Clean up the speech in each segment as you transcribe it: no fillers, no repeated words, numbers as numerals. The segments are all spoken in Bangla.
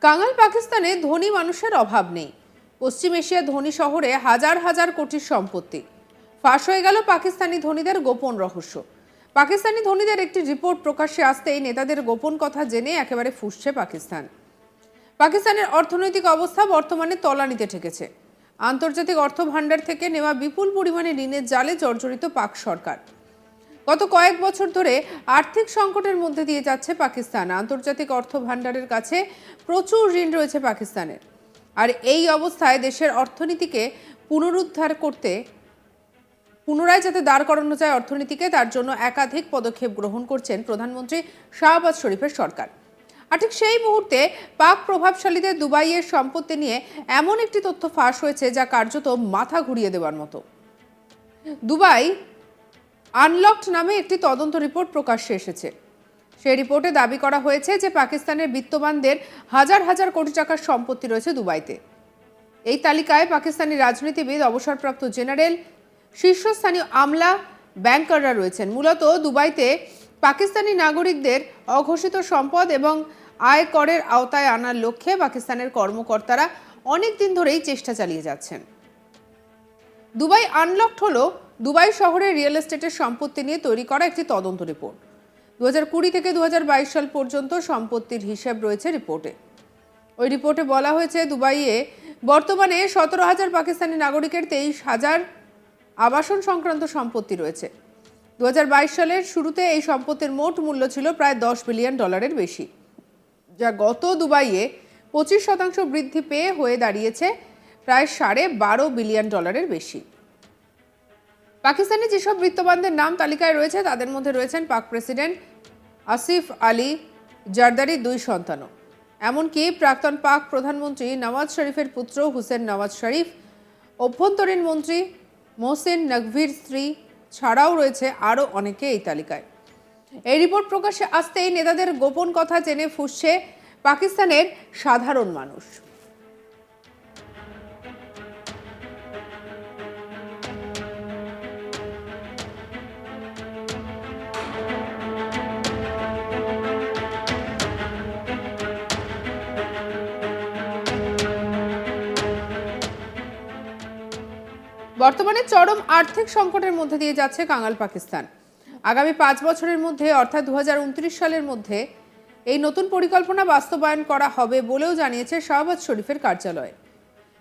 কাঙাল পাকিস্তানে ধনী মানুষের অভাব নেই। পশ্চিম এশিয়ার ধনী শহরে হাজার হাজার কোটির সম্পত্তি। ফাঁস হয়ে গেল পাকিস্তানি ধনীদের গোপন রহস্য। পাকিস্তানি ধনীদের একটি রিপোর্ট প্রকাশ্যে আসতেই নেতাদের গোপন কথা জেনে একেবারে ফুঁসছে পাকিস্তান। পাকিস্তানের অর্থনৈতিক অবস্থা বর্তমানে তলানিতে ঠেকেছে। আন্তর্জাতিক অর্থ ভাণ্ডার থেকে নেওয়া বিপুল পরিমাণে ঋণের জালে জর্জরিত পাক সরকার। গত কয়েক বছর ধরে আর্থিক সংকটের মধ্যে দিয়ে যাচ্ছে পাকিস্তান। আন্তর্জাতিক অর্থ ভাণ্ডারের কাছে প্রচুর ঋণ রয়েছে পাকিস্তানের। আর এই অবস্থায় দেশের অর্থনীতিকে পুনরায় যাতে দাঁড় করানো যায় অর্থনীতিকে, তার জন্য একাধিক পদক্ষেপ গ্রহণ করছেন প্রধানমন্ত্রী শাহবাজ শরীফের সরকার। আর ঠিক সেই মুহূর্তে পাক প্রভাবশালীদের দুবাইয়ের সম্পত্তি নিয়ে এমন একটি তথ্য ফাঁস হয়েছে যা কার্যত মাথা ঘুরিয়ে দেওয়ার মতো। দুবাই আনলকড নামে একটি তদন্ত রিপোর্ট প্রকাশ্যে এসেছে। সেই রিপোর্টে দাবি করা হয়েছে যে পাকিস্তানের বিত্তবানদের হাজার হাজার কোটি টাকার সম্পত্তি রয়েছে দুবাইতে। এই তালিকায় পাকিস্তানি রাজনীতিবিদ, অবসরপ্রাপ্ত জেনারেল, শীর্ষস্থানীয় আমলা, ব্যাংকাররা রয়েছেন। মূলত দুবাইতে পাকিস্তানি নাগরিকদের অঘোষিত সম্পদ এবং আয় করের আওতায় আনার লক্ষ্যে পাকিস্তানের কর্মকর্তারা অনেক দিন ধরেই চেষ্টা চালিয়ে যাচ্ছেন। দুবাই আনলকড হলো দুবাই শহরের রিয়েল এস্টেটের সম্পত্তি নিয়ে তৈরি করা একটি তদন্ত রিপোর্ট। 2020 থেকে 2022 সাল পর্যন্ত সম্পত্তির হিসাব রয়েছে রিপোর্টে। ওই রিপোর্টে বলা হয়েছে দুবাইয়ে বর্তমানে 17,000 পাকিস্তানি নাগরিকের 23,000 আবাসন সংক্রান্ত সম্পত্তি রয়েছে। 2022 সালের শুরুতে এই সম্পত্তির মোট মূল্য ছিল প্রায় $10 বিলিয়ন বেশি, যা গত দুবাইয়ে 25% বৃদ্ধি পেয়ে হয়ে দাঁড়িয়েছে প্রায় $12.5 বিলিয়ন বেশি। পাকিস্তানে যেসব বিত্তবানদের নাম তালিকায় রয়েছে তাদের মধ্যে রয়েছেন পাক প্রেসিডেন্ট আসিফ আলী জারদারির 2 সন্তানও, এমনকি প্রাক্তন পাক প্রধানমন্ত্রী নওয়াজ শরীফের পুত্র হুসেন নওয়াজ শরীফ, অভ্যন্তরীণ মন্ত্রী মোহসেন নকভির স্ত্রী ছাড়াও রয়েছে আরও অনেকে এই তালিকায়। এই রিপোর্ট প্রকাশ্যে আসতেই নেতাদের গোপন কথা জেনে ফুঁসছে পাকিস্তানের সাধারণ মানুষ। বর্তমানে চরম আর্থিক সংকটের মধ্যে দিয়ে যাচ্ছে কাঙাল পাকিস্তান। আগামী 5 বছরের মধ্যে অর্থাৎ 2029 সালের মধ্যে এই নতুন পরিকল্পনা বাস্তবায়ন করা হবে বলেও জানিয়েছে শাহবাজ শরীফের কার্যালয়।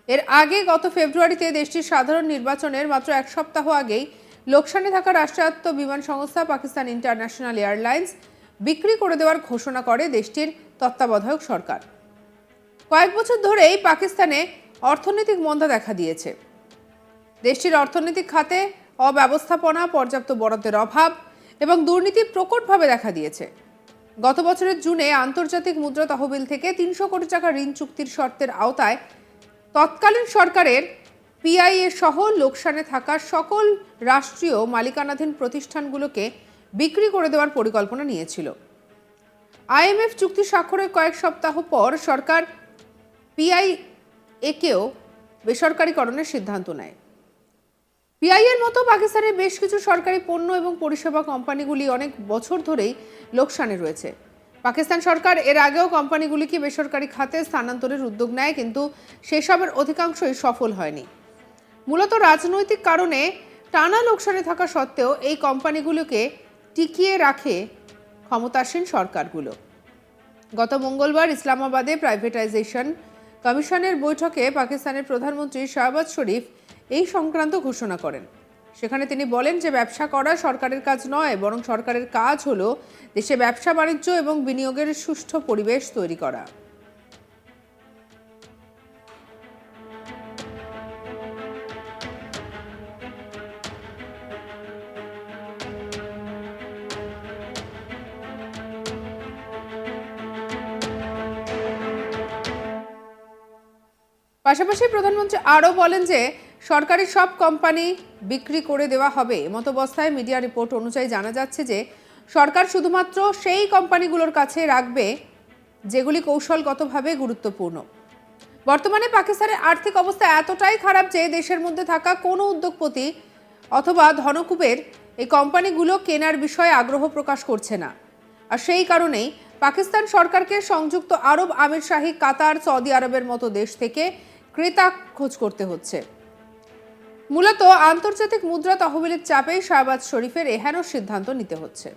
এর আগে গত ফেব্রুয়ারিতে দেশটির সাধারণ নির্বাচনের মাত্র 1 সপ্তাহ আগেই লোকসানে থাকা রাষ্ট্রায়ত্ত বিমান সংস্থা পাকিস্তান ইন্টারন্যাশনাল এয়ারলাইন্স বিক্রি করে দেওয়ার ঘোষণা করে দেশটির তত্ত্বাবধায়ক সরকার। কয়েক বছর ধরেই পাকিস্তানে অর্থনৈতিক মন্দা দেখা দিয়েছে। দেশটির অর্থনৈতিক খাতে অব্যবস্থাপনা, পর্যাপ্ত বরাদ্দের অভাব এবং দুর্নীতি প্রকটভাবে দেখা দিয়েছে। গত বছরের জুনে আন্তর্জাতিক মুদ্রা তহবিল থেকে 300 কোটি টাকা ঋণ চুক্তির শর্তের আওতায় তৎকালীন সরকারের পিআইএ সহ লোকসানে থাকা সকল রাষ্ট্রীয় মালিকানাধীন প্রতিষ্ঠানগুলোকে বিক্রি করে দেওয়ার পরিকল্পনা নিয়েছিল। আইএমএফ চুক্তি স্বাক্ষরের কয়েক সপ্তাহ পর সরকার পিআইএকেও বেসরকারীকরণের সিদ্ধান্ত নেয়। পিআইএর মতো পাকিস্তানের বেশ কিছু সরকারি পণ্য এবং পরিষেবা কোম্পানিগুলি অনেক বছর ধরেই লোকসানে রয়েছে। পাকিস্তান সরকার এর আগেও কোম্পানিগুলিকে বেসরকারি খাতে স্থানান্তরের উদ্যোগ নেয়, কিন্তু সেসবের অধিকাংশই সফল হয়নি। মূলত রাজনৈতিক কারণে টানা লোকসানে থাকা সত্ত্বেও এই কোম্পানিগুলোকে টিকিয়ে রাখে ক্ষমতাসীন সরকারগুলো। গত মঙ্গলবার ইসলামাবাদে প্রাইভেটাইজেশন কমিশনের বৈঠকে পাকিস্তানের প্রধানমন্ত্রী শাহবাজ শরীফ এই সংক্রান্ত ঘোষণা করেন। সেখানে তিনি বলেন যে ব্যবসা করা সরকারের কাজ নয়, বরং সরকারের কাজ হলো দেশে ব্যবসা বাণিজ্য এবং বিনিয়োগের সুষ্ঠু পরিবেশ তৈরি করা। পাশাপাশি প্রধানমন্ত্রী আরও বলেন যে সরকারি সব কোম্পানি বিক্রি করে দেওয়া হবে। এমতাবস্থায় মিডিয়া রিপোর্ট অনুযায়ী জানা যাচ্ছে যে সরকার শুধুমাত্র সেই কোম্পানিগুলোর কাছে রাখবে যেগুলি কৌশলগতভাবে গুরুত্বপূর্ণ। বর্তমানে পাকিস্তানের আর্থিক অবস্থা এতটাই খারাপ যে দেশের মধ্যে থাকা কোনো উদ্যোগপতি অথবা ধনকুবের এই কোম্পানিগুলো কেনার বিষয়ে আগ্রহ প্রকাশ করছে না। আর সেই কারণেই পাকিস্তান সরকারকে সংযুক্ত আরব আমিরশাহী, কাতার, সৌদি আরবের মতো দেশ থেকে ক্রেতা খোঁজ করতে হচ্ছে। মূলত আন্তর্জাতিক মুদ্রা তহবিলের চাপেই শাহবাজ শরীফের এহেন সিদ্ধান্ত নিতে হচ্ছে।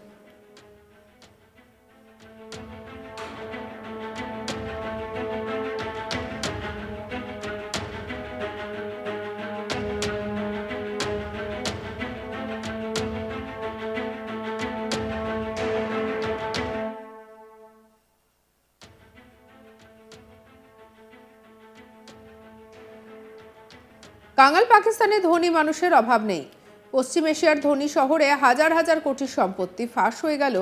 কাঙাল পাকিস্তানে ধনী মানুষের অভাব নেই। পশ্চিম এশিয়ার ধনী শহরে হাজার হাজার কোটি সম্পত্তি ফাঁস হয়ে গেল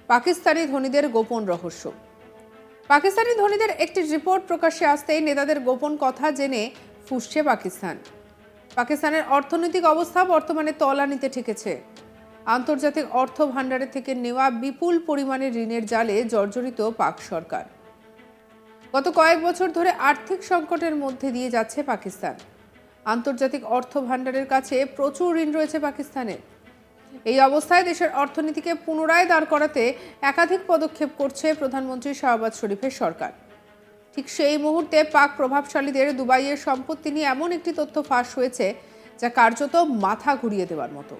পাকিস্তানি ধনীদের গোপন রহস্য। পাকিস্তানি ধনীদের একটি রিপোর্ট প্রকাশ্যে আসতেই নেতাদের গোপন কথা জেনে ফুঁসছে পাকিস্তান। পাকিস্তানের অর্থনৈতিক অবস্থা বর্তমানে তলানিতে ঠেকেছে। আন্তর্জাতিক অর্থ ভাণ্ডারের থেকে নেওয়া বিপুল পরিমাণে ঋণের জালে জর্জরিত পাক সরকার। গত কয়েক বছর ধরে আর্থিক সংকটের মধ্যে দিয়ে যাচ্ছে পাকিস্তান। আন্তর্জাতিক অর্থ ভাণ্ডারের কাছে প্রচুর ঋণ রয়েছে পাকিস্তানের। এই অবস্থায় দেশের অর্থনীতিকে পুনরায় দাঁড় করাতে একাধিক পদক্ষেপ করছে প্রধানমন্ত্রী শাহবাজ শরীফের সরকার। ঠিক সেই মুহূর্তে পাক প্রভাবশালীদের দুবাইয়ের সম্পত্তি নিয়ে এমন একটি তথ্য ফাঁস হয়েছে যা কার্যত মাথা ঘুরিয়ে দেওয়ার মতো।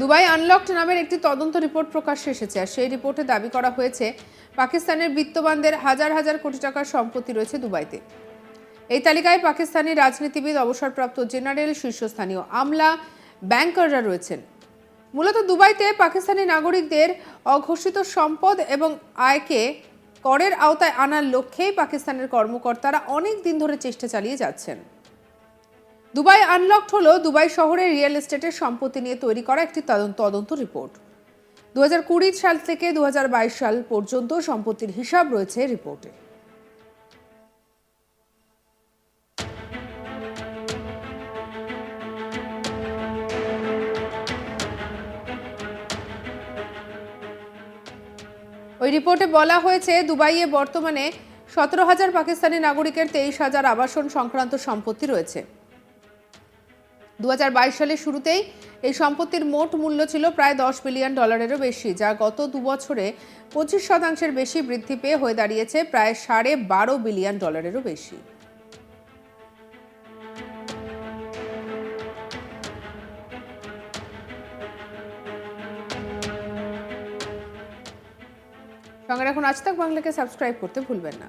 দুবাই আনলকড নামের একটি তদন্ত রিপোর্ট প্রকাশ্যে এসেছে। আর সেই রিপোর্টে দাবি করা হয়েছে পাকিস্তানের বিত্তবানদের হাজার হাজার কোটি টাকার সম্পত্তি রয়েছে দুবাইতে। এই তালিকায় পাকিস্তানি রাজনীতিবিদ, অবসরপ্রাপ্ত জেনারেল, শীর্ষস্থানীয় আমলা, ব্যাংকাররা রয়েছেন। মূলত দুবাইতে পাকিস্তানি নাগরিকদের অঘোষিত সম্পদ এবং আয়কে করের আওতায় আনার লক্ষ্যেই পাকিস্তানের কর্মকর্তারা অনেক দিন ধরে চেষ্টা চালিয়ে যাচ্ছেন। দুবাই আনলকড হলো দুবাই শহরে রিয়েল এস্টেটের সম্পত্তি নিয়ে তৈরি করা একটি তদন্ত রিপোর্ট। 2020 সাল থেকে 2022 সাল পর্যন্ত সম্পত্তির হিসাব রয়েছে রিপোর্টে। ওই রিপোর্টে বলা হয়েছে দুবাইয়ে বর্তমানে 17,000 পাকিস্তানি নাগরিকের 23,000 আবাসন সংক্রান্ত সম্পত্তি রয়েছে। 2022 সালের শুরুতেই এই সম্পত্তির মোট মূল্য ছিল প্রায় $10 বিলিয়ন বেশি, যা গত 2 বছরে 25% বেশি বৃদ্ধি পেয়ে হয়ে দাঁড়িয়েছে প্রায় $12.5 বিলিয়ন বেশি। সঙ্গে রাখুন আজ তাক বাংলাকে সাবস্ক্রাইব করতে ভুলবেন না।